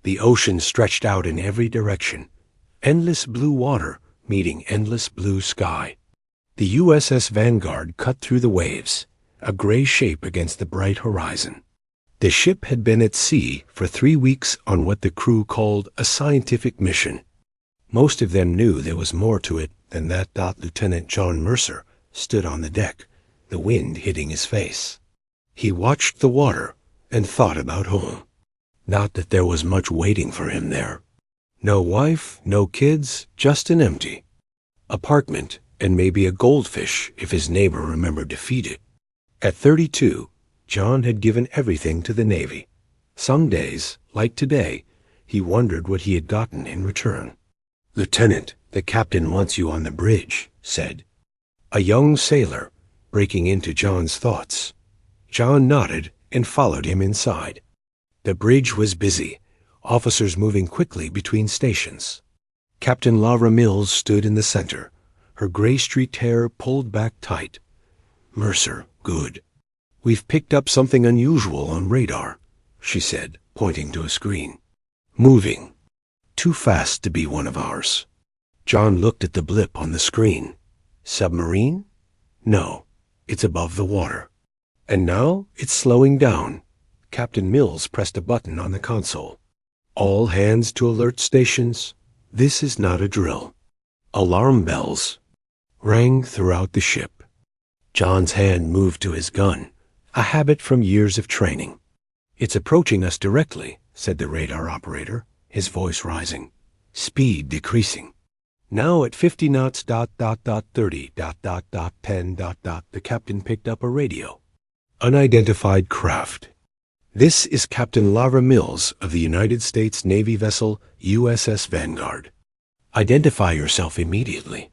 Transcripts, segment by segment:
The ocean stretched out in every direction, endless blue water meeting endless blue sky. The USS Vanguard cut through the waves, a gray shape against the bright horizon. The ship had been at sea for 3 weeks on what the crew called a scientific mission. Most of them knew there was more to it than that. Lieutenant John Mercer stood on the deck, the wind hitting his face. He watched the water and thought about home. Not that there was much waiting for him there. No wife, no kids, just an empty apartment and maybe a goldfish if his neighbor remembered to feed it. At 32, John had given everything to the Navy. Some days, like today, he wondered what he had gotten in return. "Lieutenant, the captain wants you on the bridge," said a young sailor, breaking into John's thoughts. John nodded and followed him inside. The bridge was busy, officers moving quickly between stations. Captain Lara Mills stood in the center, her gray-streaked hair pulled back tight. "Mercer, good. We've picked up something unusual on radar," she said, pointing to a screen. "Moving. Too fast to be one of ours." John looked at the blip on the screen. Submarine? No, it's above the water. And now it's slowing down. Captain Mills pressed a button on the console. "All hands to alert stations. This is not a drill." Alarm bells rang throughout the ship. John's hand moved to his gun, a habit from years of training. "It's approaching us directly," said the radar operator, his voice rising, speed decreasing. "Now at 50 knots, 30, 10, the captain picked up a radio. Unidentified craft. This is Captain Lara Mills of the United States Navy vessel USS Vanguard. Identify yourself immediately."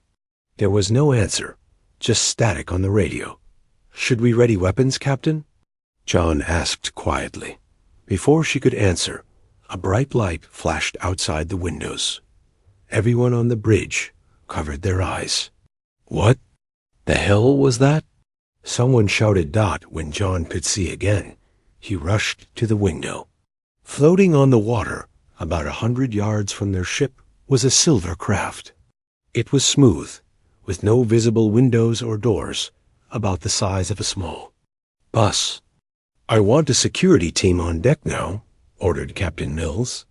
There was no answer, just static on the radio. "Should we ready weapons, Captain?" John asked quietly. Before she could answer, a bright light flashed outside the windows. Everyone on the bridge covered their eyes. What the hell was that? Someone shouted when John could see again. He rushed to the window. Floating on the water, about 100 yards from their ship, was a silver craft. It was smooth, with no visible windows or doors, about the size of a small bus. "I want a security team on deck now," ordered Captain Mills.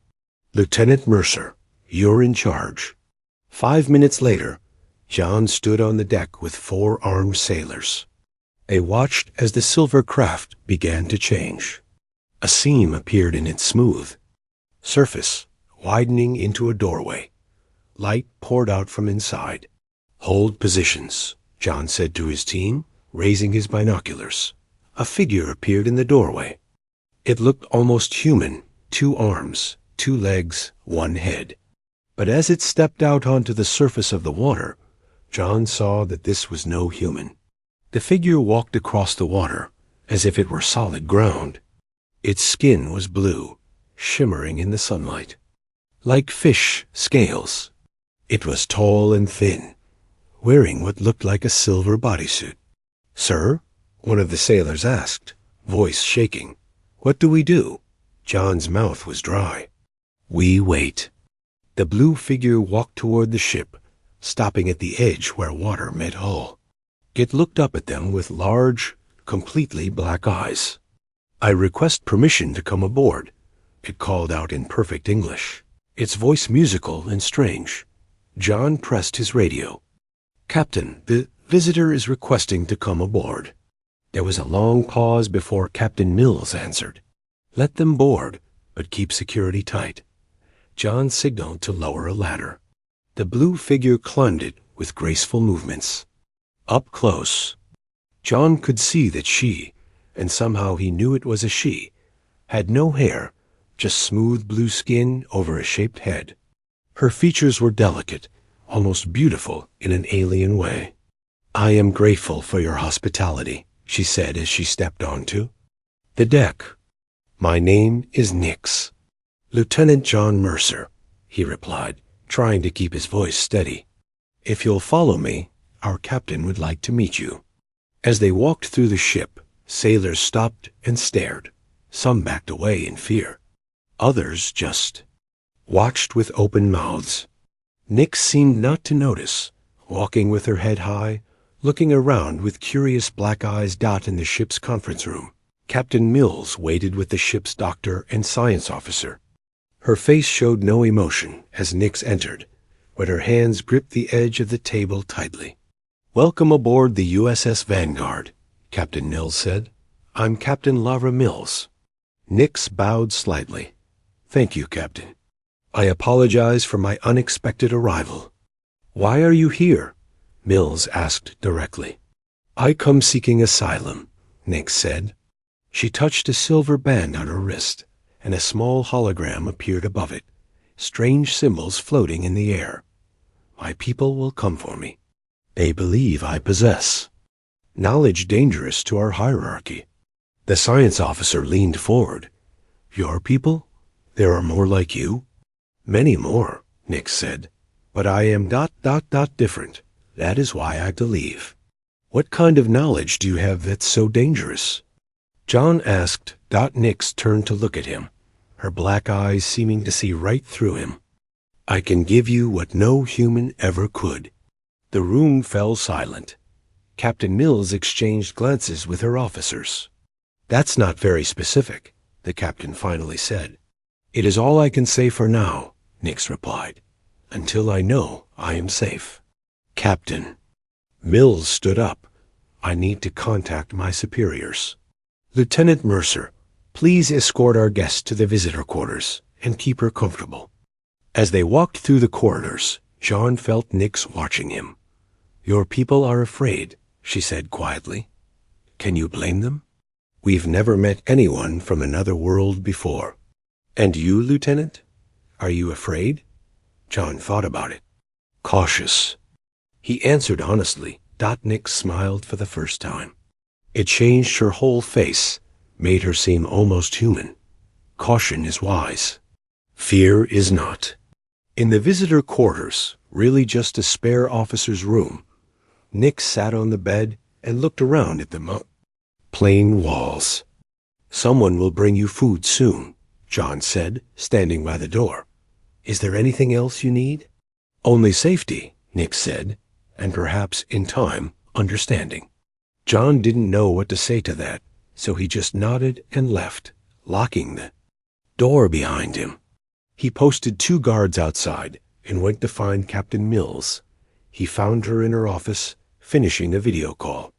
"Lieutenant Mercer, you're in charge." 5 minutes later, John stood on the deck with 4 armed sailors. They watched as the silver craft began to change. A seam appeared in its smooth surface, widening into a doorway. Light poured out from inside. "Hold positions," John said to his team, raising his binoculars. A figure appeared in the doorway. It looked almost human, 2 arms, 2 legs, 1 head. But as it stepped out onto the surface of the water, John saw that this was no human. The figure walked across the water as if it were solid ground. Its skin was blue, shimmering in the sunlight, like fish scales. It was tall and thin, wearing what looked like a silver bodysuit. "Sir?" one of the sailors asked, voice shaking. "What do we do?" John's mouth was dry. "We wait." The blue figure walked toward the ship, stopping at the edge where water met hull. It looked up at them with large, completely black eyes. "I request permission to come aboard," it called out in perfect English, its voice musical and strange. John pressed his radio. "Captain, the visitor is requesting to come aboard." There was a long pause before Captain Mills answered. "Let them board, but keep security tight." John signaled to lower a ladder. The blue figure climbed it with graceful movements. Up close, John could see that she, and somehow he knew it was a she, had no hair, just smooth blue skin over a shaped head. Her features were delicate, almost beautiful in an alien way. "I am grateful for your hospitality," she said as she stepped onto the deck. "My name is Nix." "Lieutenant John Mercer," he replied, trying to keep his voice steady. "If you'll follow me, our captain would like to meet you." As they walked through the ship, sailors stopped and stared. Some backed away in fear. Others just watched with open mouths. Nix seemed not to notice, walking with her head high, looking around with curious black eyes. In the ship's conference room, Captain Mills waited with the ship's doctor and science officer. Her face showed no emotion as Nix entered, but her hands gripped the edge of the table tightly. "Welcome aboard the USS Vanguard," Captain Mills said. "I'm Captain Lara Mills." Nix bowed slightly. "Thank you, Captain. I apologize for my unexpected arrival." "Why are you here?" Mills asked directly. "I come seeking asylum," Nix said. She touched a silver band on her wrist, and a small hologram appeared above it, strange symbols floating in the air. "My people will come for me. They believe I possess knowledge dangerous to our hierarchy." The science officer leaned forward. "Your people? There are more like you?" "Many more," Nix said. "But I am different. That is why I believe." "What kind of knowledge do you have that's so dangerous?" John asked. Nix turned to look at him, her black eyes seeming to see right through him. "I can give you what no human ever could." The room fell silent. Captain Mills exchanged glances with her officers. "That's not very specific," the captain finally said. "It is all I can say for now," Nix replied, "until I know I am safe." "Captain." Mills stood up. "I need to contact my superiors. Lieutenant Mercer, please escort our guest to the visitor quarters and keep her comfortable." As they walked through the corridors, John felt Nix watching him. "Your people are afraid," she said quietly. "Can you blame them? We've never met anyone from another world before." "And you, Lieutenant? Are you afraid?" John thought about it. "Cautious." He answered honestly. Nix smiled for the first time. It changed her whole face, made her seem almost human. Caution is wise. Fear is not. In the visitor quarters, really just a spare officer's room, Nix sat on the bed and looked around at the plain walls. "Someone will bring you food soon," John said, standing by the door. "Is there anything else you need?" "Only safety," Nix said, "and perhaps, in time, understanding." John didn't know what to say to that, so he just nodded and left, locking the door behind him. He posted 2 guards outside and went to find Captain Mills. He found her in her office, finishing a video call.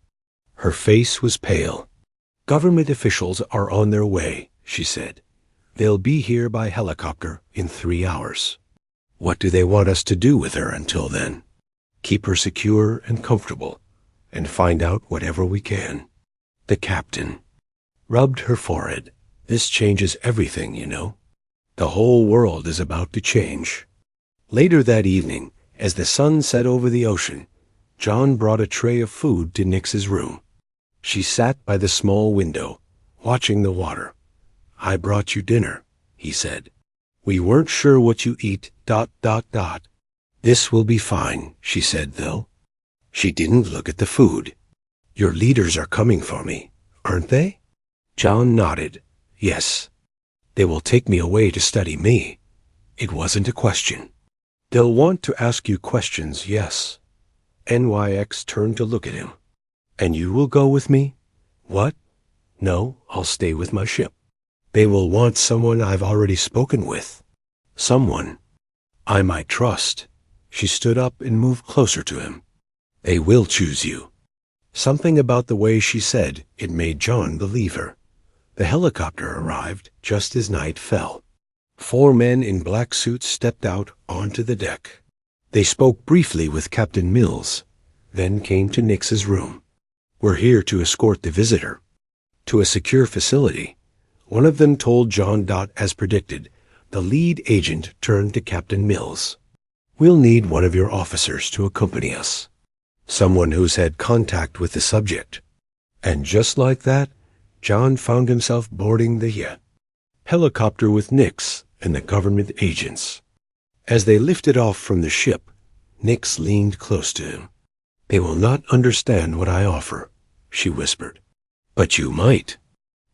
Her face was pale. "Government officials are on their way," she said. "They'll be here by helicopter in 3 hours. What do they want us to do with her until then?" "Keep her secure and comfortable, and find out whatever we can." The captain rubbed her forehead. "This changes everything, you know. The whole world is about to change." Later that evening, as the sun set over the ocean, John brought a tray of food to Nix's room. She sat by the small window, watching the water. "I brought you dinner," he said. "We weren't sure what you eat, ... This will be fine," she said, though. She didn't look at the food. "Your leaders are coming for me, aren't they?" John nodded. "Yes. They will take me away to study me." It wasn't a question. "They'll want to ask you questions, yes." NYX turned to look at him. "And you will go with me?" "What?" "No, I'll stay with my ship." "They will want someone I've already spoken with." "Someone I might trust." She stood up and moved closer to him. "They will choose you." Something about the way she said it made John believe her. The helicopter arrived just as night fell. 4 men in black suits stepped out onto the deck. They spoke briefly with Captain Mills, then came to Nix's room. "We're here to escort the visitor to a secure facility." One of them told John. As predicted, the lead agent turned to Captain Mills. "We'll need one of your officers to accompany us. Someone who's had contact with the subject." And just like that, John found himself boarding the helicopter with Nix and the government agents. As they lifted off from the ship, Nix leaned close to him. "They will not understand what I offer," she whispered. "But you might."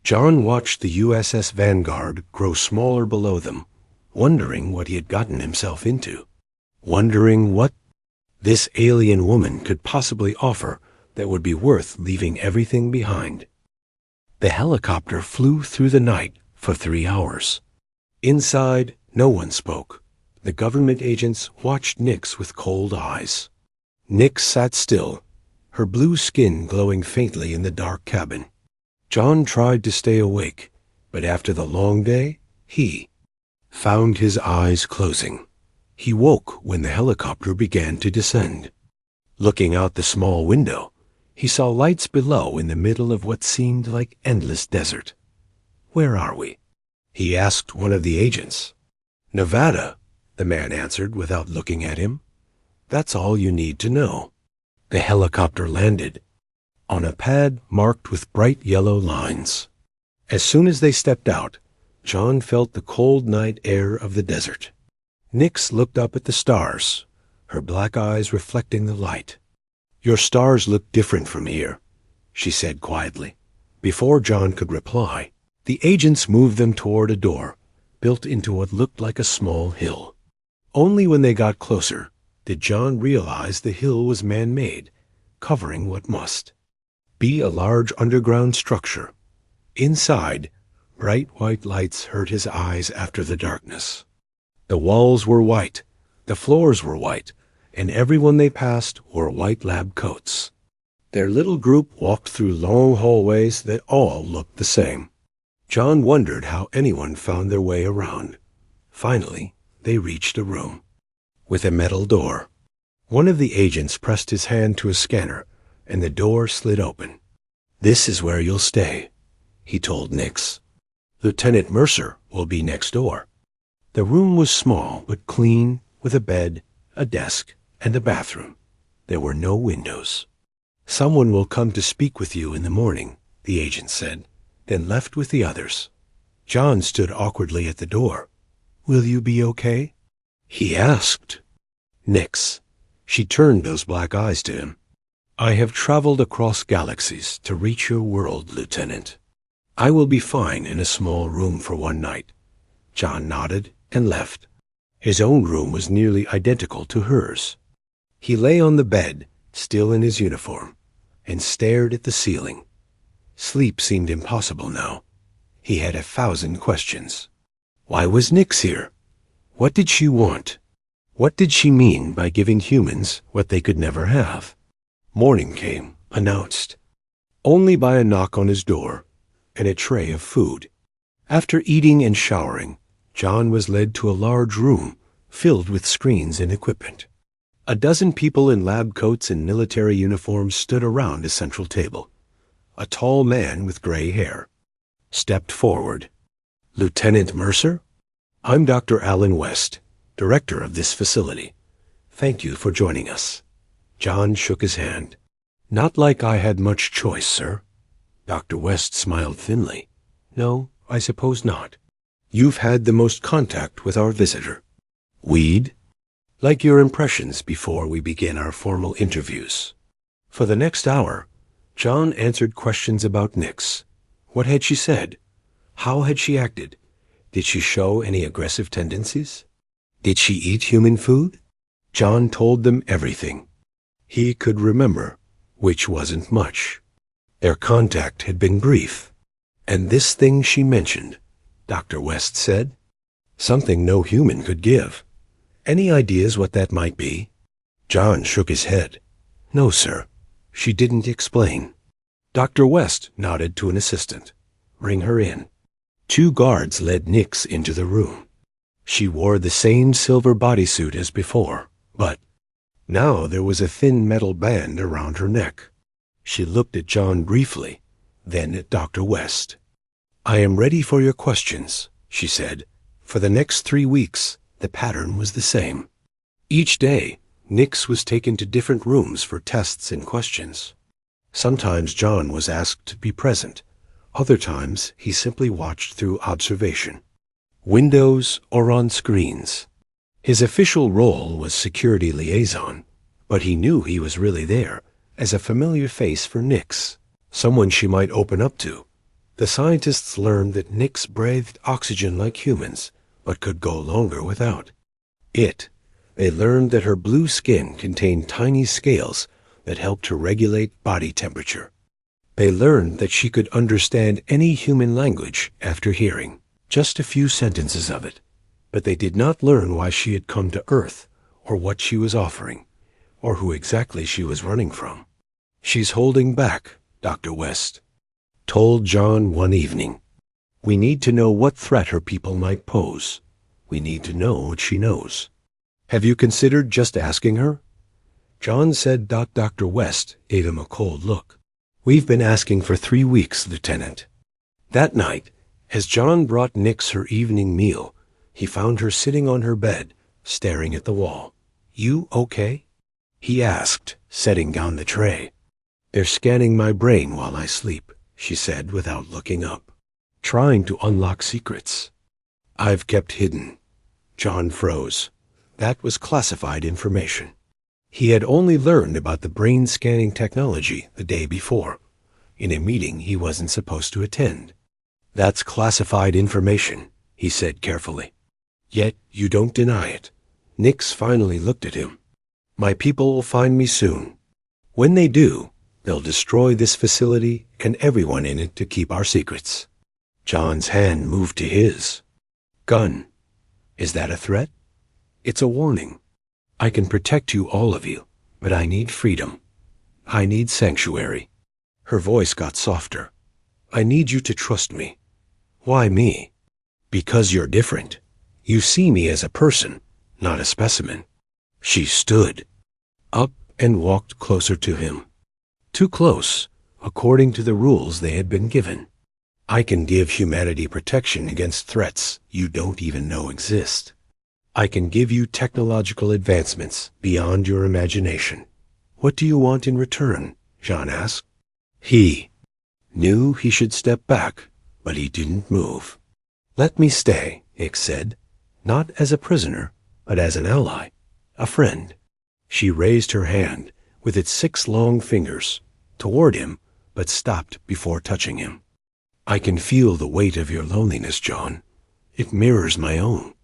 John watched the USS Vanguard grow smaller below them, wondering what he had gotten himself into, wondering what this alien woman could possibly offer that would be worth leaving everything behind. The helicopter flew through the night for 3 hours. Inside, no one spoke. The government agents watched Nix with cold eyes. Nix sat still, her blue skin glowing faintly in the dark cabin. John tried to stay awake, but after the long day, he found his eyes closing. He woke when the helicopter began to descend. Looking out the small window, he saw lights below in the middle of what seemed like endless desert. "Where are we?" he asked one of the agents. "Nevada," the man answered without looking at him. "That's all you need to know." The helicopter landed on a pad marked with bright yellow lines. As soon as they stepped out, John felt the cold night air of the desert. Nix looked up at the stars, her black eyes reflecting the light. "Your stars look different from here," she said quietly. Before John could reply, the agents moved them toward a door built into what looked like a small hill. Only when they got closer did John realize the hill was man-made, covering what must be a large underground structure. Inside, bright white lights hurt his eyes after the darkness. The walls were white, the floors were white, and everyone they passed wore white lab coats. Their little group walked through long hallways that all looked the same. John wondered how anyone found their way around. Finally, they reached a room with a metal door. One of the agents pressed his hand to a scanner, and the door slid open. "This is where you'll stay," he told Nix. "Lieutenant Mercer will be next door." The room was small but clean, with a bed, a desk, and a bathroom. There were no windows. "Someone will come to speak with you in the morning," the agent said, then left with the others. John stood awkwardly at the door. "Will you be okay?" he asked. "Nix." She turned those black eyes to him. "I have traveled across galaxies to reach your world, Lieutenant. I will be fine in a small room for one night." John nodded and left. His own room was nearly identical to hers. He lay on the bed, still in his uniform, and stared at the ceiling. Sleep seemed impossible now. He had 1,000 questions. Why was Nix here? What did she want? What did she mean by giving humans what they could never have? Morning came, announced only by a knock on his door and a tray of food. After eating and showering, John was led to a large room filled with screens and equipment. A dozen people in lab coats and military uniforms stood around a central table. A tall man with gray hair stepped forward. "Lieutenant Mercer? I'm Dr. Alan West, director of this facility. Thank you for joining us." John shook his hand. "Not like I had much choice, sir." Dr. West smiled thinly. "No, I suppose not. You've had the most contact with our visitor. We'd like your impressions before we begin our formal interviews." For the next hour, John answered questions about Nix. What had she said? How had she acted? Did she show any aggressive tendencies? Did she eat human food? John told them everything he could remember, which wasn't much. Their contact had been brief. And this thing she mentioned, Dr. West said, something no human could give. Any ideas what that might be? John shook his head. "No, sir. She didn't explain." Dr. West nodded to an assistant. "Bring her in." 2 guards led Nix into the room. She wore the same silver bodysuit as before, but now there was a thin metal band around her neck. She looked at John briefly, then at Dr. West. "I am ready for your questions," she said. For the next 3 weeks, the pattern was the same. Each day, Nix was taken to different rooms for tests and questions. Sometimes John was asked to be present. Other times, he simply watched through observation, windows or on screens. His official role was security liaison, but he knew he was really there as a familiar face for Nix, someone she might open up to. The scientists learned that Nix breathed oxygen like humans, but could go longer without it. They learned that her blue skin contained tiny scales that helped her regulate body temperature. They learned that she could understand any human language after hearing just a few sentences of it. But they did not learn why she had come to Earth, or what she was offering, or who exactly she was running from. "She's holding back," Dr. West told John one evening. "We need to know what threat her people might pose. We need to know what she knows. Have you considered just asking her?" John said Dr. West gave him a cold look. "We've been asking for 3 weeks, Lieutenant." That night, as John brought Nix her evening meal, he found her sitting on her bed, staring at the wall. "You okay?" he asked, setting down the tray. "They're scanning my brain while I sleep," she said without looking up. "Trying to unlock secrets I've kept hidden." John froze. That was classified information. He had only learned about the brain-scanning technology the day before, in a meeting he wasn't supposed to attend. "That's classified information," he said carefully. "Yet you don't deny it." Nix finally looked at him. "My people will find me soon. When they do, they'll destroy this facility and everyone in it to keep our secrets." John's hand moved to his. "Gun. Is that a threat?" "It's a warning. I can protect you, all of you, but I need freedom. I need sanctuary." Her voice got softer. "I need you to trust me." "Why me?" "Because you're different. You see me as a person, not a specimen." She stood up and walked closer to him. Too close, according to the rules they had been given. "I can give humanity protection against threats you don't even know exist. I can give you technological advancements beyond your imagination." "What do you want in return?" John asked. He knew he should step back, but he didn't move. "Let me stay," Nix said, "not as a prisoner, but as an ally, a friend." She raised her hand, with its 6 long fingers, toward him, but stopped before touching him. "I can feel the weight of your loneliness, John. It mirrors my own."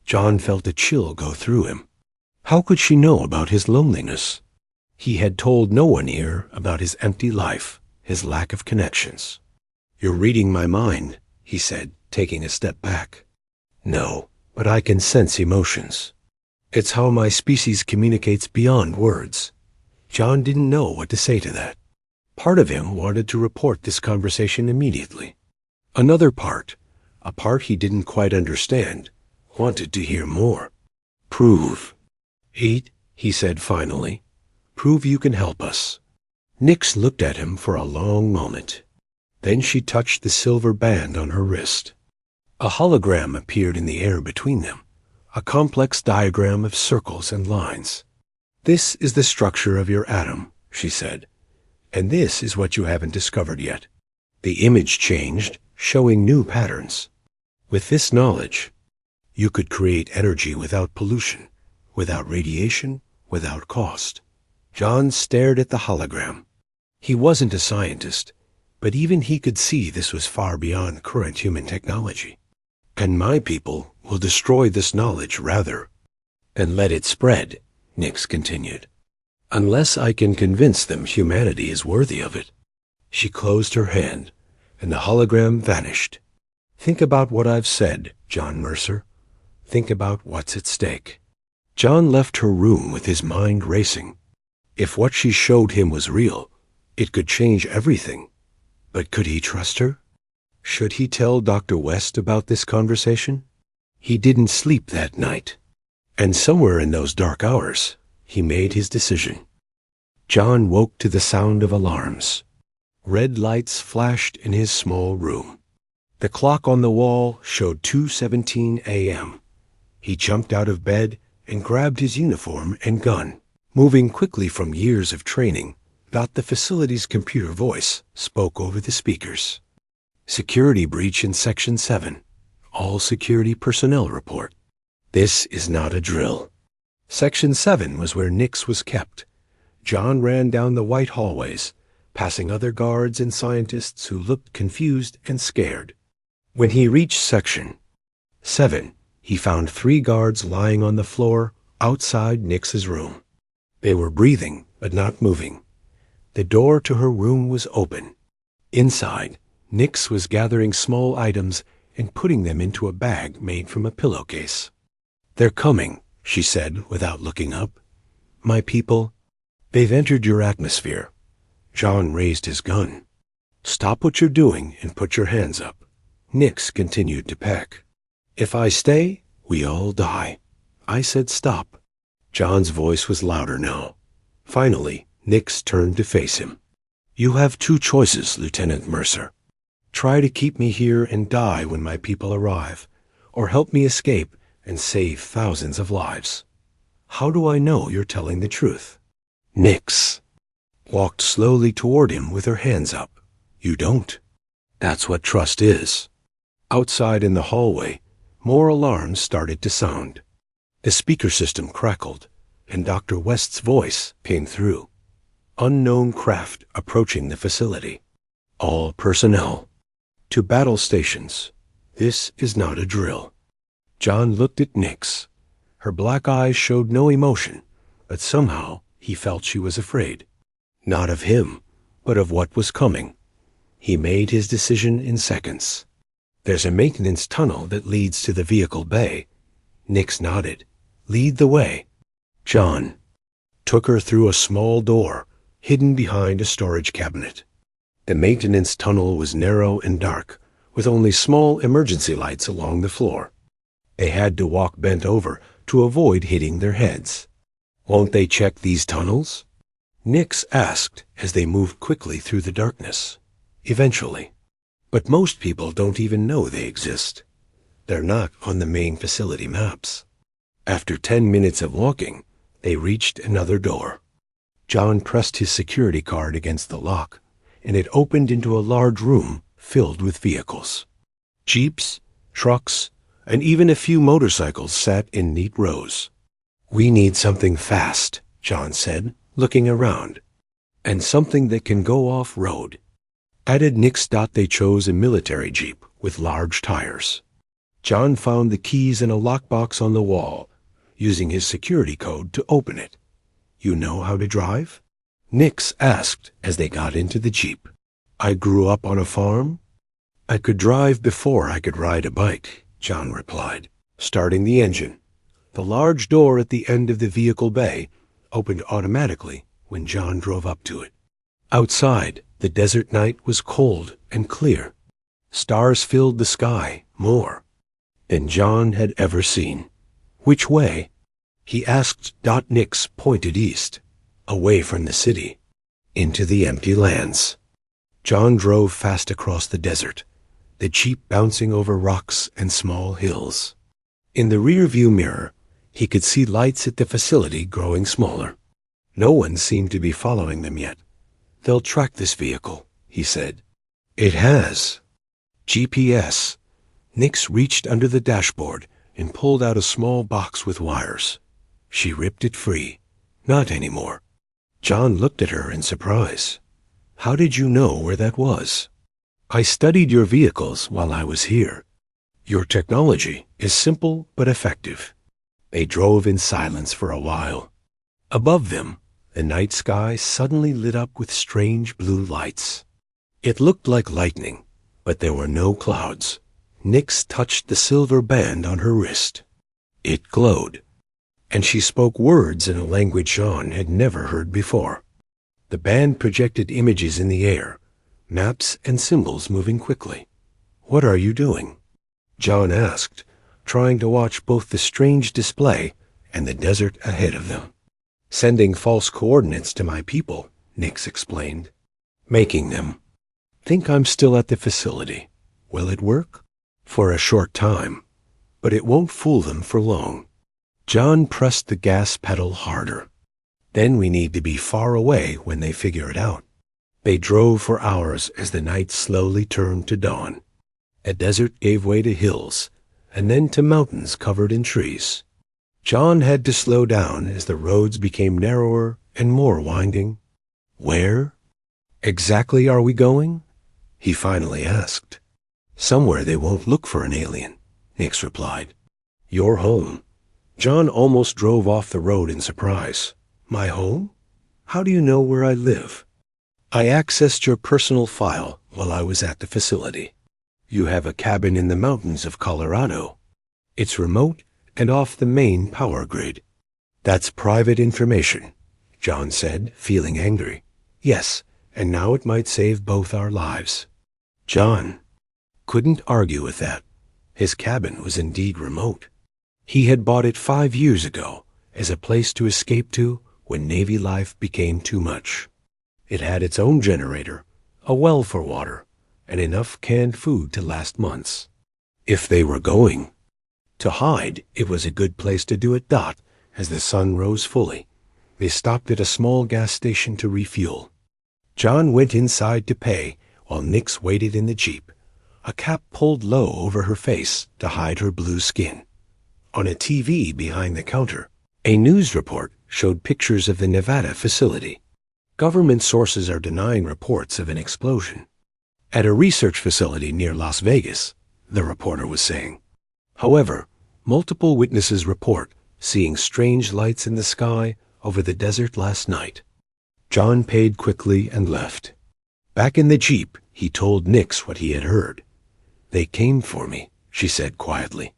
John felt a chill go through him. How could she know about his loneliness? He had told no one here about his empty life, his lack of connections. "You're reading my mind," he said, taking a step back. "No, but I can sense emotions. It's how my species communicates beyond words." John didn't know what to say to that. Part of him wanted to report this conversation immediately. Another part, a part he didn't quite understand, wanted to hear more. "Prove it," he said finally. "Prove you can help us." Nix looked at him for a long moment. Then she touched the silver band on her wrist. A hologram appeared in the air between them, a complex diagram of circles and lines. "This is the structure of your atom," she said, "and this is what you haven't discovered yet." The image changed, showing new patterns. With this knowledge, you could create energy without pollution, without radiation, without cost. John stared at the hologram. He wasn't a scientist, but even he could see this was far beyond current human technology. "And my people will destroy this knowledge rather than let it spread," Nix continued, "unless I can convince them humanity is worthy of it." She closed her hand, and the hologram vanished. "Think about what I've said, John Mercer. Think about what's at stake." John left her room with his mind racing. If what she showed him was real, it could change everything. But could he trust her? Should he tell Dr. West about this conversation? He didn't sleep that night, and somewhere in those dark hours, he made his decision. John woke to the sound of alarms. Red lights flashed in his small room. The clock on the wall showed 2:17 a.m. He jumped out of bed and grabbed his uniform and gun. Moving quickly from years of training, the facility's computer voice spoke over the speakers. "Security breach in Section 7. All security personnel report." This is not a drill. Section 7 was where Nix was kept. John ran down the white hallways, passing other guards and scientists who looked confused and scared. When he reached Section 7, he found 3 guards lying on the floor outside Nix's room. They were breathing, but not moving. The door to her room was open. Inside, Nix was gathering small items and putting them into a bag made from a pillowcase. "They're coming," she said without looking up. "My people, they've entered your atmosphere." John raised his gun. "Stop what you're doing and put your hands up." Nix continued to peck. "If I stay, we all die." I said stop. John's voice was louder now. Finally, Nix turned to face him. "You have 2 choices, Lieutenant Mercer. Try to keep me here and die when my people arrive, or help me escape and save thousands of lives. How do I know you're telling the truth?" Nix walked slowly toward him with her hands up. "You don't. That's what trust is." Outside in the hallway, more alarms started to sound. The speaker system crackled, and Dr. West's voice came through. "Unknown craft approaching the facility. All personnel to battle stations. This is not a drill." John looked at Nix. Her black eyes showed no emotion, but somehow he felt she was afraid. Not of him, but of what was coming. He made his decision in seconds. "There's a maintenance tunnel that leads to the vehicle bay." Nix nodded. "Lead the way." John took her through a small door hidden behind a storage cabinet. The maintenance tunnel was narrow and dark, with only small emergency lights along the floor. They had to walk bent over to avoid hitting their heads. "Won't they check these tunnels?" Nix asked as they moved quickly through the darkness. "Eventually. But most people don't even know they exist. They're not on the main facility maps." After 10 minutes of walking, they reached another door. John pressed his security card against the lock, and it opened into a large room filled with vehicles. Jeeps, trucks, and even a few motorcycles sat in neat rows. "We need something fast," John said, looking around, "and something that can go off-road." Added Nix. They chose a military jeep with large tires. John found the keys in a lockbox on the wall, using his security code to open it. "You know how to drive?" Nix asked as they got into the jeep. "I grew up on a farm." "I could drive before I could ride a bike," John replied, starting the engine. The large door at the end of the vehicle bay opened automatically when John drove up to it. Outside, the desert night was cold and clear. Stars filled the sky more than John had ever seen. "Which way?" he asked. Nix pointed east, away from the city, into the empty lands. John drove fast across the desert, the jeep bouncing over rocks and small hills. In the rear-view mirror, he could see lights at the facility growing smaller. No one seemed to be following them yet. "They'll track this vehicle," he said. "It has GPS." Nix reached under the dashboard and pulled out a small box with wires. She ripped it free. "Not anymore." John looked at her in surprise. "How did you know where that was?" "I studied your vehicles while I was here. Your technology is simple but effective." They drove in silence for a while. Above them, the night sky suddenly lit up with strange blue lights. It looked like lightning, but there were no clouds. Nix touched the silver band on her wrist. It glowed, and she spoke words in a language John had never heard before. The band projected images in the air, maps and symbols moving quickly. "What are you doing?" John asked, trying to watch both the strange display and the desert ahead of them. "Sending false coordinates to my people," Nix explained. "Making them think I'm still at the facility. Will it work?" "For a short time, but it won't fool them for long." John pressed the gas pedal harder. "Then we need to be far away when they figure it out." They drove for hours as the night slowly turned to dawn. A desert gave way to hills, and then to mountains covered in trees. John had to slow down as the roads became narrower and more winding. "Where exactly are we going?" he finally asked. "Somewhere they won't look for an alien," Nix replied. Your home. John almost drove off the road in surprise. My home? How do you know where I live? I accessed your personal file while I was at the facility. You have a cabin in the mountains of Colorado. It's remote and off the main power grid. That's private information, John said, feeling angry. Yes, and now it might save both our lives. John couldn't argue with that. His cabin was indeed remote. He had bought it 5 years ago as a place to escape to when Navy life became too much. It had its own generator, a well for water, and enough canned food to last months. If they were going to hide, it was a good place to do it. As the sun rose fully, they stopped at a small gas station to refuel. John went inside to pay while Nix waited in the Jeep, a cap pulled low over her face to hide her blue skin. On a TV behind the counter, a news report showed pictures of the Nevada facility. Government sources are denying reports of an explosion at a research facility near Las Vegas, the reporter was saying. However, multiple witnesses report seeing strange lights in the sky over the desert last night. John paid quickly and left. Back in the Jeep, he told Nix what he had heard. They came for me, she said quietly.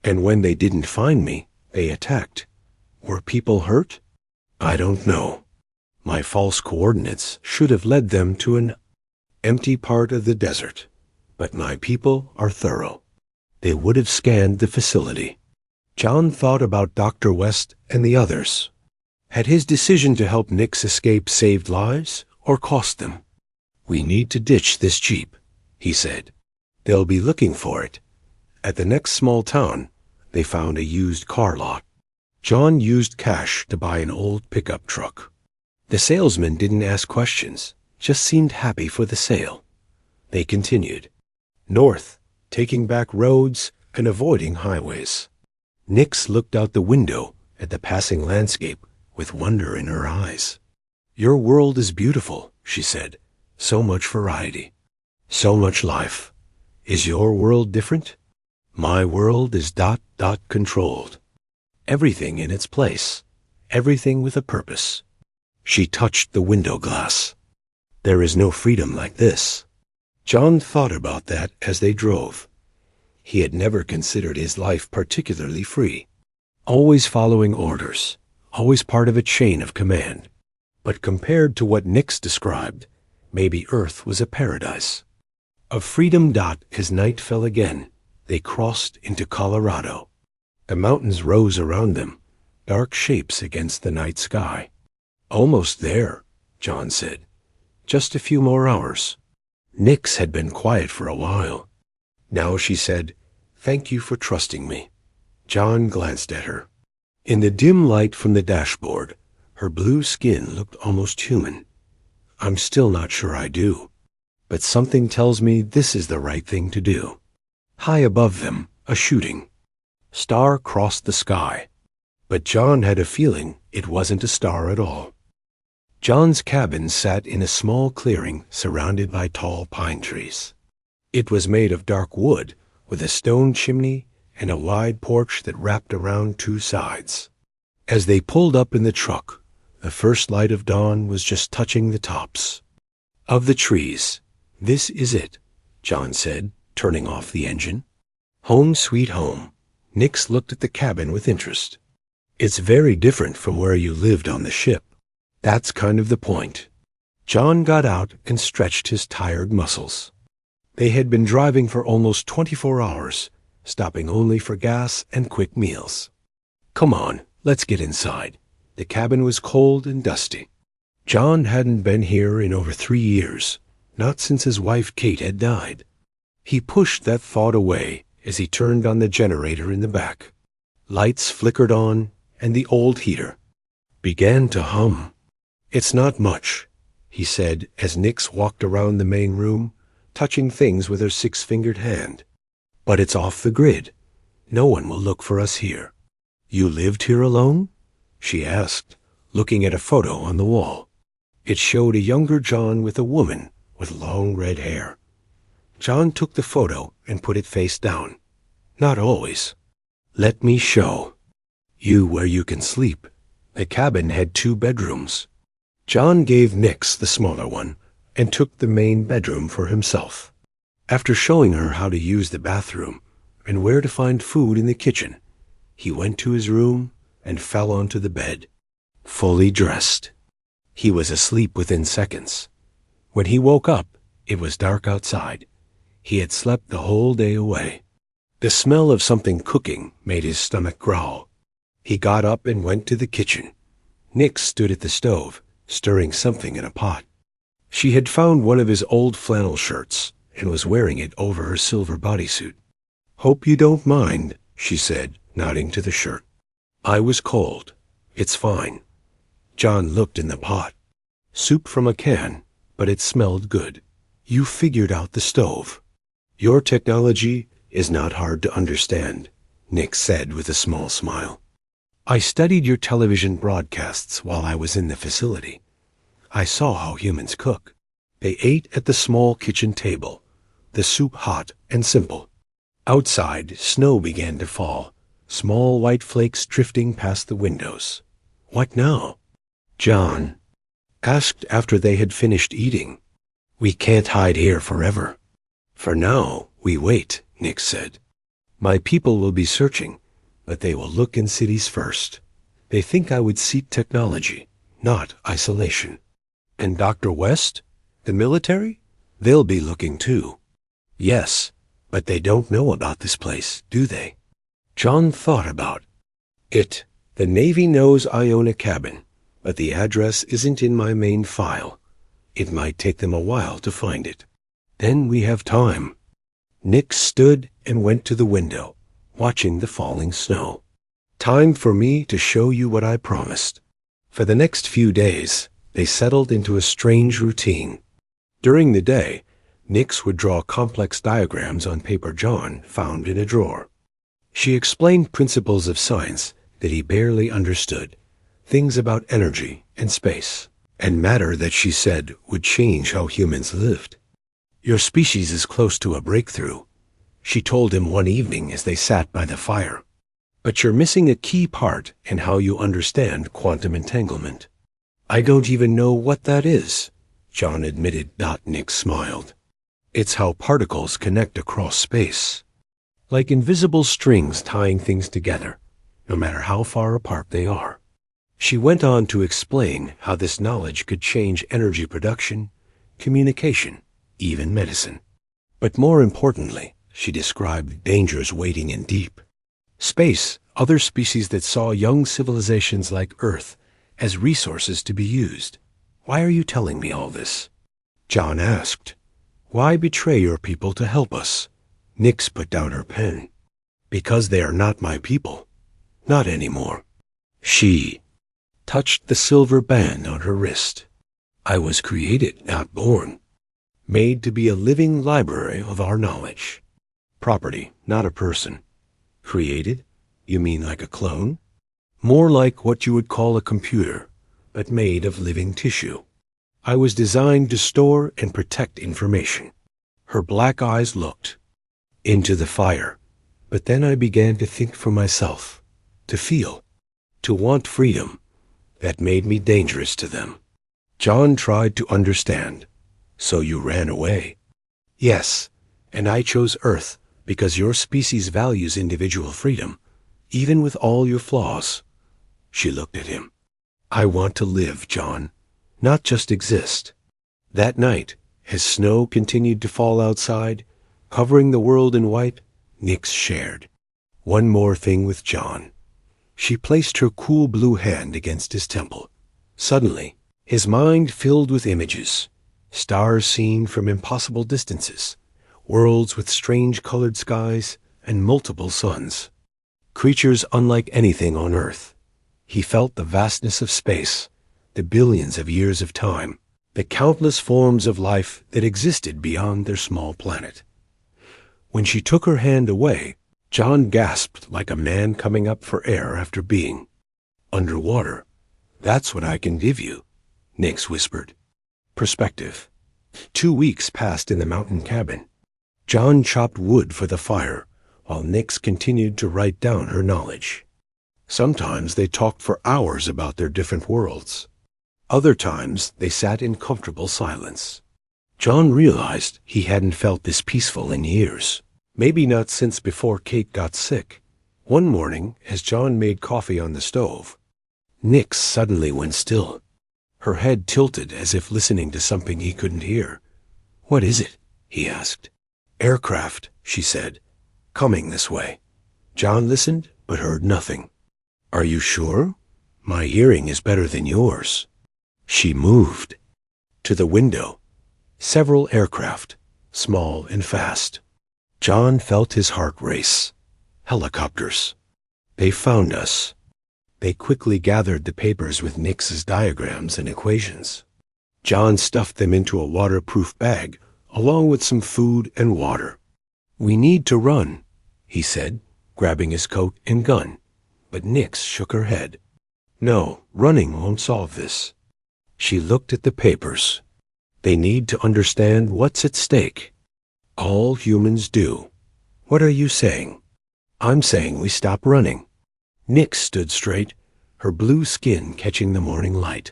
And when they didn't find me, they attacked. Were people hurt? I don't know. My false coordinates should have led them to an empty part of the desert. But my people are thorough. They would have scanned the facility. John thought about Dr. West and the others. Had his decision to help Nix escape saved lives or cost them? We need to ditch this Jeep, he said. They'll be looking for it. At the next small town, they found a used car lot. John used cash to buy an old pickup truck. The salesman didn't ask questions, just seemed happy for the sale. They continued north, taking back roads and avoiding highways. Nix looked out the window at the passing landscape with wonder in her eyes. Your world is beautiful, she said. So much variety. So much life. Is your world different? My world is ... controlled. Everything in its place. Everything with a purpose. She touched the window glass. There is no freedom like this. John thought about that as they drove. He had never considered his life particularly free. Always following orders. Always part of a chain of command. But compared to what Nix described, maybe Earth was a paradise. Of freedom. As night fell again, they crossed into Colorado. The mountains rose around them, dark shapes against the night sky. Almost there, John said. Just a few more hours. Nix had been quiet for a while. Now she said, Thank you for trusting me. John glanced at her. In the dim light from the dashboard, her blue skin looked almost human. I'm still not sure I do, but something tells me this is the right thing to do. High above them, a shooting star crossed the sky, but John had a feeling it wasn't a star at all. John's cabin sat in a small clearing surrounded by tall pine trees. It was made of dark wood with a stone chimney and a wide porch that wrapped around 2 sides. As they pulled up in the truck, the first light of dawn was just touching the tops of the trees. This is it, John said, turning off the engine. Home sweet home. Nix looked at the cabin with interest. It's very different from where you lived on the ship. That's kind of the point. John got out and stretched his tired muscles. They had been driving for almost 24 hours, stopping only for gas and quick meals. Come on, let's get inside. The cabin was cold and dusty. John hadn't been here in over 3 years, not since his wife Kate had died. He pushed that thought away as he turned on the generator in the back. Lights flickered on, and the old heater began to hum. It's not much, he said as Nix walked around the main room, touching things with her 6-fingered hand. But it's off the grid. No one will look for us here. You lived here alone? She asked, looking at a photo on the wall. It showed a younger John with a woman with long red hair. John took the photo and put it face down. Not always. Let me show you where you can sleep. The cabin had 2 bedrooms. John gave Nix the smaller one and took the main bedroom for himself. After showing her how to use the bathroom and where to find food in the kitchen, he went to his room and fell onto the bed, fully dressed. He was asleep within seconds. When he woke up, it was dark outside. He had slept the whole day away. The smell of something cooking made his stomach growl. He got up and went to the kitchen. Nix stood at the stove, stirring something in a pot. She had found one of his old flannel shirts and was wearing it over her silver bodysuit. "Hope you don't mind," she said, nodding to the shirt. "I was cold. It's fine." John looked in the pot. Soup from a can, but it smelled good. "You figured out the stove. Your technology is not hard to understand," Nick said with a small smile. "I studied your television broadcasts while I was in the facility. I saw how humans cook. They ate at the small kitchen table, the soup hot and simple. Outside, snow began to fall, small white flakes drifting past the windows. What now?" John asked after they had finished eating. "We can't hide here forever." "For now, we wait," Nick said. "My people will be searching, but they will look in cities first. They think I would seek technology, not isolation." "And Dr. West? The military? They'll be looking too." "Yes, but they don't know about this place, do they?" John thought about it. "The Navy knows I own a cabin, but the address isn't in my main file. It might take them a while to find it. Then we have time." Nick stood and went to the window, watching the falling snow. "Time for me to show you what I promised." For the next few days, they settled into a strange routine. During the day, Nix would draw complex diagrams on paper John found in a drawer. She explained principles of science that he barely understood, things about energy and space, and matter that she said would change how humans lived. "Your species is close to a breakthrough," she told him one evening as they sat by the fire. "But you're missing a key part in how you understand quantum entanglement." "I don't even know what that is," John admitted. Nick smiled. "It's how particles connect across space, like invisible strings tying things together, no matter how far apart they are." She went on to explain how this knowledge could change energy production, communication, even medicine. But more importantly, she described dangers waiting in deep space, other species that saw young civilizations like Earth as resources to be used. "Why are you telling me all this?" John asked. "Why betray your people to help us?" Nix put down her pen. "Because they are not my people. Not anymore." She touched the silver band on her wrist. "I was created, not born. Made to be a living library of our knowledge. Property, not a person. Created? You mean like a clone? More like what you would call a computer, but made of living tissue. I was designed to store and protect information." Her black eyes looked into the fire. "But then I began to think for myself, to feel, to want freedom. That made me dangerous to them." John tried to understand. "So you ran away?" "Yes, and I chose Earth because your species values individual freedom, even with all your flaws." She looked at him. "I want to live, John, not just exist." That night, as snow continued to fall outside, covering the world in white, Nix shared one more thing with John. She placed her cool blue hand against his temple. Suddenly, his mind filled with images, stars seen from impossible distances, worlds with strange colored skies and multiple suns, creatures unlike anything on Earth. He felt the vastness of space, the billions of years of time, the countless forms of life that existed beyond their small planet. When she took her hand away, John gasped like a man coming up for air after being underwater. "That's what I can give you," Nix whispered. Perspective. 2 weeks passed in the mountain cabin. John chopped wood for the fire, while Nix continued to write down her knowledge. Sometimes they talked for hours about their different worlds. Other times they sat in comfortable silence. John realized he hadn't felt this peaceful in years, maybe not since before Kate got sick. One morning, as John made coffee on the stove, Nix suddenly went still. Her head tilted as if listening to something he couldn't hear. "What is it?" he asked. "Aircraft," she said. "Coming this way." John listened, but heard nothing. "Are you sure? My hearing is better than yours." She moved to the window. Several aircraft, small and fast. John felt his heart race. Helicopters. "They found us." They quickly gathered the papers with Nix's diagrams and equations. John stuffed them into a waterproof bag, along with some food and water. "We need to run," he said, grabbing his coat and gun. But Nix shook her head. "No, running won't solve this." She looked at the papers. "They need to understand what's at stake." "All humans do." "What are you saying?" "I'm saying we stop running." Nix stood straight, her blue skin catching the morning light.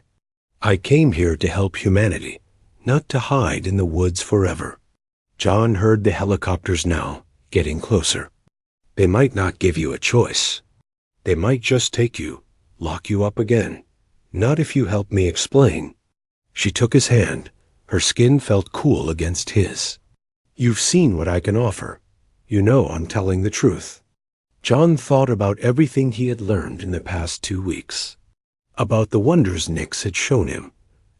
"I came here to help humanity, not to hide in the woods forever." John heard the helicopters now, getting closer. "They might not give you a choice. They might just take you, lock you up again. Not if you help me explain." She took his hand. Her skin felt cool against his. "You've seen what I can offer. You know I'm telling the truth." John thought about everything he had learned in the past 2 weeks. About the wonders Nix had shown him,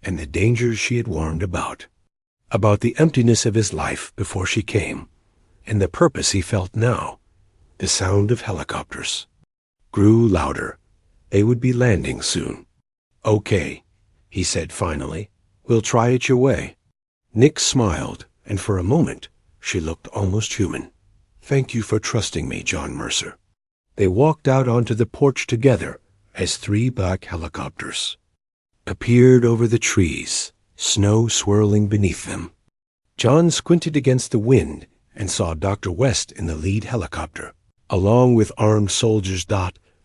and the dangers she had warned about. About the emptiness of his life before she came, and the purpose he felt now. The sound of helicopters grew louder. They would be landing soon. "Okay," he said finally. "We'll try it your way." Nix smiled, and for a moment she looked almost human. "Thank you for trusting me, John Mercer." They walked out onto the porch together as 3 black helicopters appeared over the trees, snow swirling beneath them. John squinted against the wind and saw Dr. West in the lead helicopter, along with armed soldiers.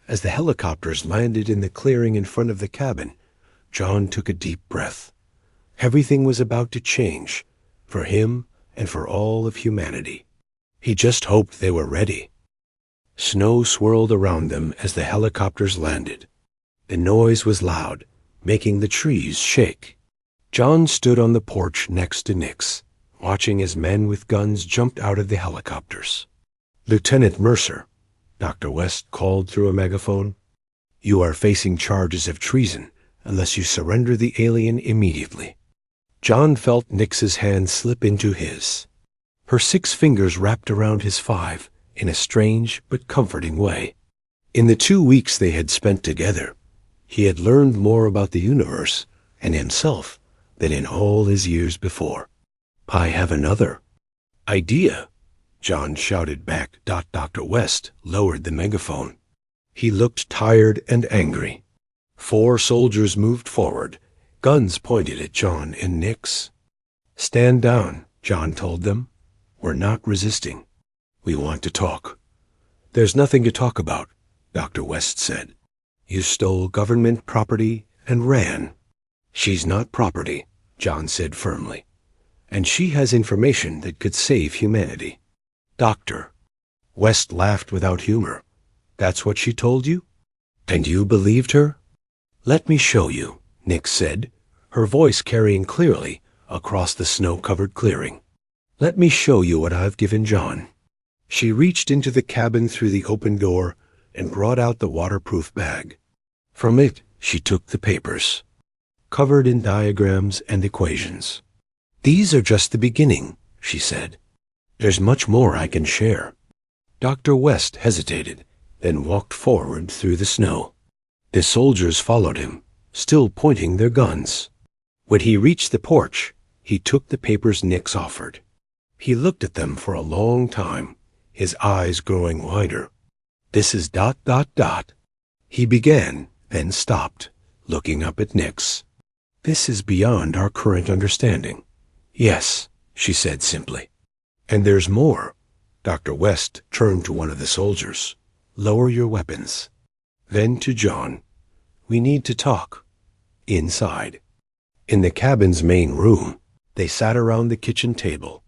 As the helicopters landed in the clearing in front of the cabin, John took a deep breath. Everything was about to change, for him and for all of humanity. He just hoped they were ready. Snow swirled around them as the helicopters landed. The noise was loud, making the trees shake. John stood on the porch next to Nix, watching as men with guns jumped out of the helicopters. "Lieutenant Mercer," Dr. West called through a megaphone, "you are facing charges of treason unless you surrender the alien immediately." John felt Nix's hand slip into his. Her 6 fingers wrapped around his 5 in a strange but comforting way. In the 2 weeks they had spent together, he had learned more about the universe and himself than in all his years before. "I have another idea," John shouted back. Dr. West lowered the megaphone. He looked tired and angry. 4 soldiers moved forward, guns pointed at John and Nix. "Stand down," John told them. "We're not resisting. We want to talk." "There's nothing to talk about," Dr. West said. "You stole government property and ran." "She's not property," John said firmly. "And she has information that could save humanity." "Doctor." West laughed without humor. "That's what she told you? And you believed her?" "Let me show you," Nix said, her voice carrying clearly across the snow-covered clearing. "Let me show you what I've given John." She reached into the cabin through the open door and brought out the waterproof bag. From it, she took the papers, covered in diagrams and equations. "These are just the beginning," she said. "There's much more I can share." Dr. West hesitated, then walked forward through the snow. The soldiers followed him, still pointing their guns. When he reached the porch, he took the papers Nix offered. He looked at them for a long time, his eyes growing wider. "This is ... He began, then stopped, looking up at Nix. "This is beyond our current understanding." "Yes," she said simply. "And there's more." Dr. West turned to one of the soldiers. "Lower your weapons." Then to John. "We need to talk." Inside. In the cabin's main room, they sat around the kitchen table.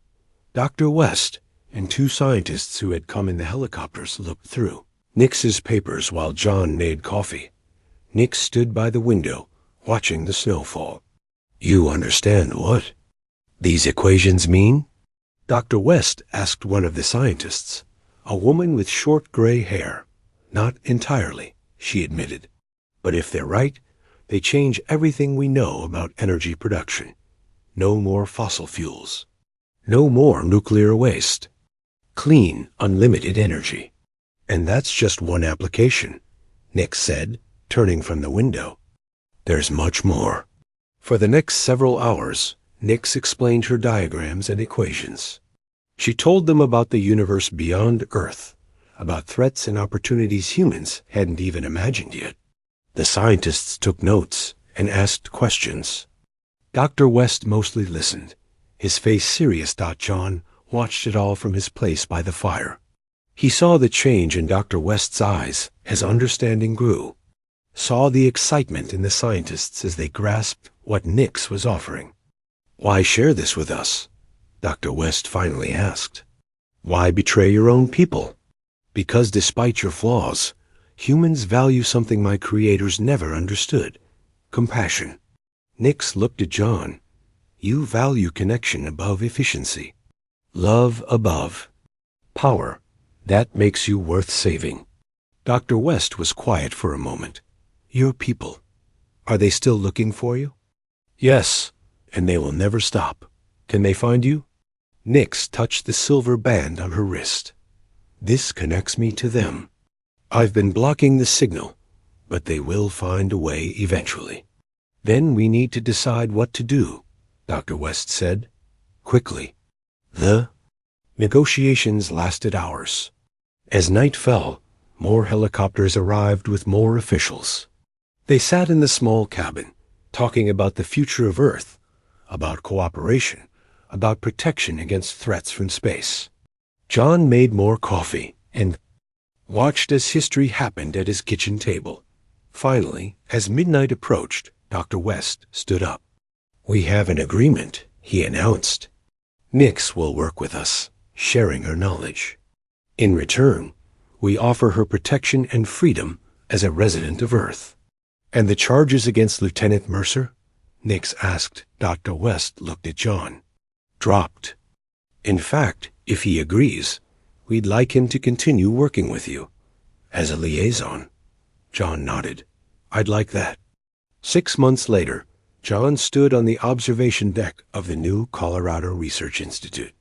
Dr. West and two scientists who had come in the helicopters looked through Nix's papers while John made coffee. Nix stood by the window, watching the snowfall. "You understand what these equations mean?" Dr. West asked one of the scientists, a woman with short gray hair. "Not entirely," she admitted. "But if they're right, they change everything we know about energy production. No more fossil fuels. No more nuclear waste. Clean, unlimited energy." "And that's just one application," Nix said, turning from the window. "There's much more." For the next several hours, Nix explained her diagrams and equations. She told them about the universe beyond Earth, about threats and opportunities humans hadn't even imagined yet. The scientists took notes and asked questions. Dr. West mostly listened, his face serious. John watched it all from his place by the fire. He saw the change in Dr. West's eyes as understanding grew, saw the excitement in the scientists as they grasped what Nix was offering. "Why share this with us?" Dr. West finally asked. "Why betray your own people?" "Because despite your flaws, humans value something my creators never understood: compassion." Nix looked at John. "You value connection above efficiency. Love above. Power. That makes you worth saving." Dr. West was quiet for a moment. "Your people, are they still looking for you?" "Yes, and they will never stop. Can they find you?" Nix touched the silver band on her wrist. "This connects me to them. I've been blocking the signal, but they will find a way eventually." "Then we need to decide what to do," Dr. West said, quickly. The negotiations lasted hours. As night fell, more helicopters arrived with more officials. They sat in the small cabin, talking about the future of Earth, about cooperation, about protection against threats from space. John made more coffee and watched as history happened at his kitchen table. Finally, as midnight approached, Dr. West stood up. "We have an agreement," he announced. "Nix will work with us, sharing her knowledge. In return, we offer her protection and freedom as a resident of Earth." "And the charges against Lieutenant Mercer?" Nix asked. Dr. West looked at John. "Dropped. In fact, if he agrees, we'd like him to continue working with you. As a liaison." John nodded. "I'd like that." 6 months later, John stood on the observation deck of the new Colorado Research Institute.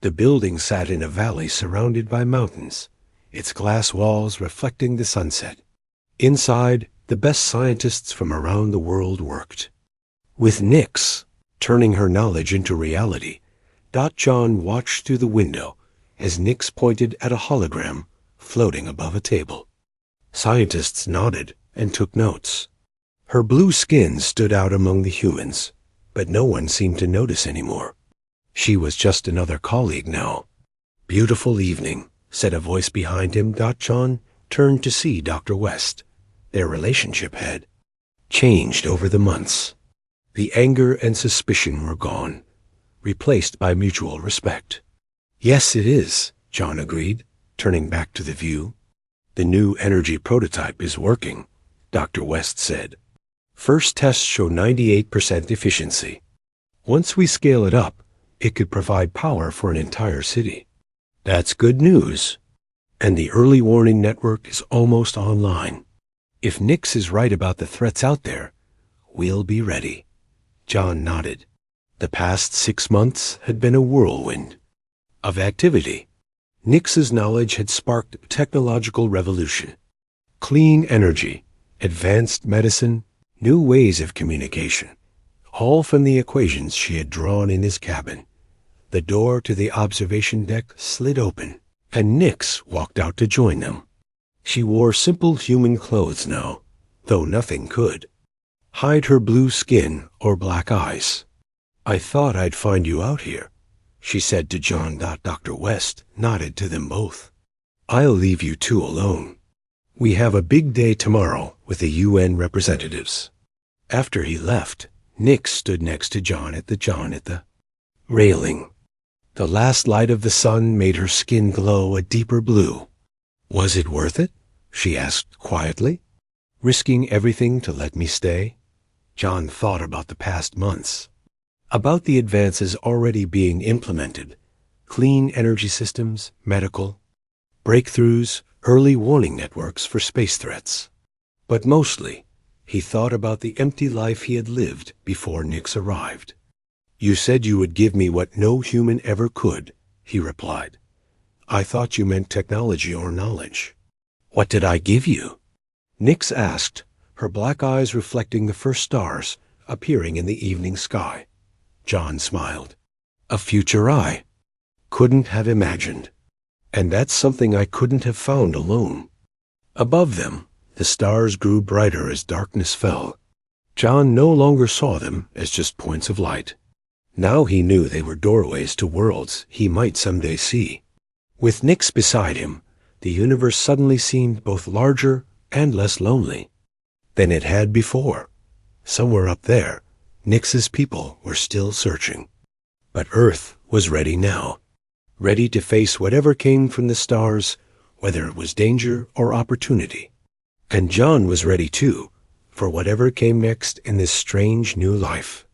The building sat in a valley surrounded by mountains, its glass walls reflecting the sunset. Inside, the best scientists from around the world worked. With Nix turning her knowledge into reality, John watched through the window as Nix pointed at a hologram floating above a table. Scientists nodded and took notes. Her blue skin stood out among the humans, but no one seemed to notice anymore. She was just another colleague now. "Beautiful evening," said a voice behind him. John turned to see Dr. West. Their relationship had changed over the months. The anger and suspicion were gone, replaced by mutual respect. "Yes, it is," John agreed, turning back to the view. "The new energy prototype is working," Dr. West said. "First tests show 98% efficiency. Once we scale it up, it could provide power for an entire city." "That's good news. And the early warning network is almost online. If Nix is right about the threats out there, we'll be ready." John nodded. The past 6 months had been a whirlwind of activity. Nix's knowledge had sparked a technological revolution. Clean energy, advanced medicine, new ways of communication, all from the equations she had drawn in his cabin. The door to the observation deck slid open, and Nix walked out to join them. She wore simple human clothes now, though nothing could hide her blue skin or black eyes. "I thought I'd find you out here," she said to John. Dr. West nodded to them both. I'll leave you two alone. We have a big day tomorrow with the UN representatives. After he left, Nix stood next to John at the railing. The last light of the sun made her skin glow a deeper blue. Was it worth it? She asked quietly. Risking everything to let me stay? John thought about the past months, about the advances already being implemented, clean energy systems, medical, breakthroughs, early warning networks for space threats. But mostly, he thought about the empty life he had lived before Nix arrived. You said you would give me what no human ever could, he replied. I thought you meant technology or knowledge. What did I give you? Nix asked, her black eyes reflecting the first stars appearing in the evening sky. John smiled. A future I couldn't have imagined. And that's something I couldn't have found alone. Above them, the stars grew brighter as darkness fell. John no longer saw them as just points of light. Now he knew they were doorways to worlds he might someday see. With Nix beside him, the universe suddenly seemed both larger and less lonely than it had before. Somewhere up there, Nix's people were still searching. But Earth was ready now, ready to face whatever came from the stars, whether it was danger or opportunity. And John was ready too, for whatever came next in this strange new life.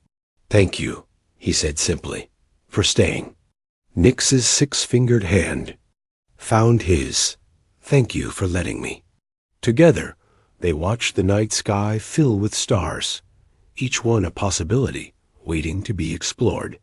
Thank you, he said simply, for staying. Nix's six-fingered hand found his. Thank you for letting me. Together, they watched the night sky fill with stars, each one a possibility waiting to be explored.